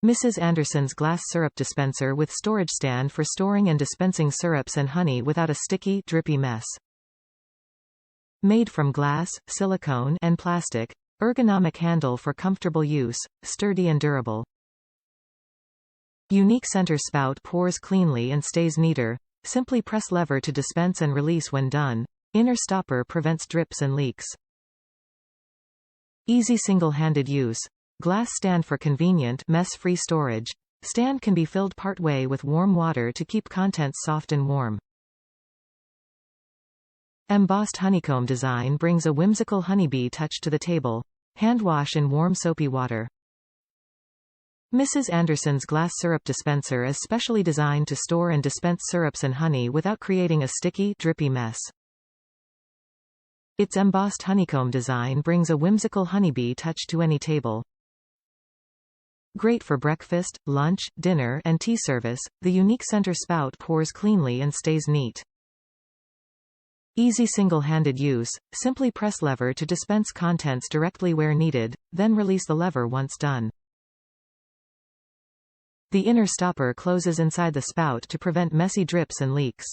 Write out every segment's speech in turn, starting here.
Mrs.Anderson's glass syrup dispenser with storage stand for storing and dispensing syrups and honey without a sticky, drippy mess. Made from glass, silicone, and plastic. Ergonomic handle for comfortable use, sturdy and durable. Unique center spout pours cleanly and stays neater. Simply press lever to dispense and release when done. Inner stopper prevents drips and leaks. Easy single-handed use. Glass stand for convenient, mess-free storage. Stand can be filled part-way with warm water to keep contents soft and warm. Embossed honeycomb design brings a whimsical honeybee touch to the table. Hand wash in warm soapy water. Mrs. Anderson's glass syrup dispenser is specially designed to store and dispense syrups and honey without creating a sticky, drippy mess. Its embossed honeycomb design brings a whimsical honeybee touch to any table. Great for breakfast, lunch, dinner, and tea service, the unique center spout pours cleanly and stays neat. Easy single-handed use. Simply press lever to dispense contents directly where needed, then release the lever once done. The inner stopper closes inside the spout to prevent messy drips and leaks.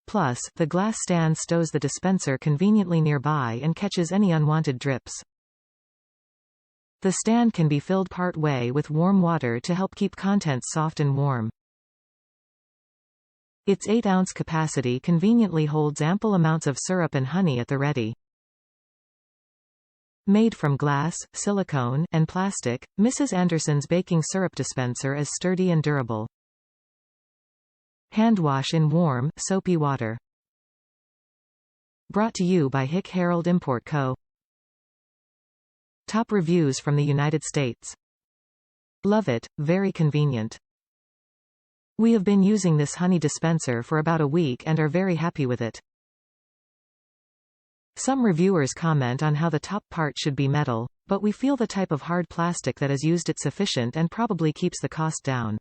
Plus, the glass stand stows the dispenser conveniently nearby and catches any unwanted drips. The stand can be filled part way with warm water to help keep contents soft and warm. Its 8-ounce capacity conveniently holds ample amounts of syrup and honey at the ready. Made from glass, silicone, and plastic, Mrs. Anderson's baking syrup dispenser is sturdy and durable. Hand wash in warm, soapy water. Brought to you by HIC Harold Import Co. Top reviews from the United States. Love it, very convenient. We have been using this honey dispenser for about a week and are very happy with it. Some reviewers comment on how the top part should be metal, but we feel the type of hard plastic that is used is sufficient and probably keeps the cost down.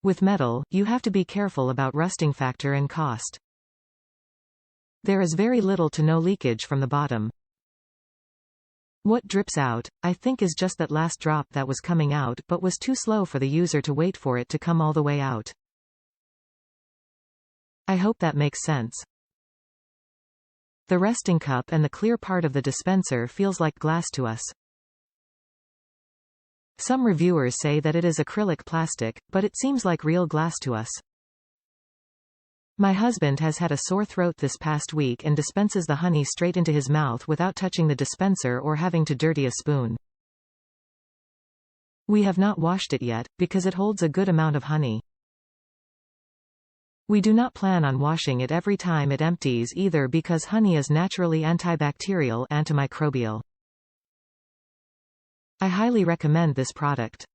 With metal, you have to be careful about rusting factor and cost. There is very little to no leakage from the bottom. What drips out, I think, is just that last drop that was coming out but was too slow for the user to wait for it to come all the way out. I hope that makes sense. The resting cup and the clear part of the dispenser feels like glass to us. Some reviewers say that it is acrylic plastic, but it seems like real glass to us. My husband has had a sore throat this past week and dispenses the honey straight into his mouth without touching the dispenser or having to dirty a spoon. We have not washed it yet, because it holds a good amount of honey. We do not plan on washing it every time it empties either, because honey is naturally antibacterial, antimicrobial. I highly recommend this product.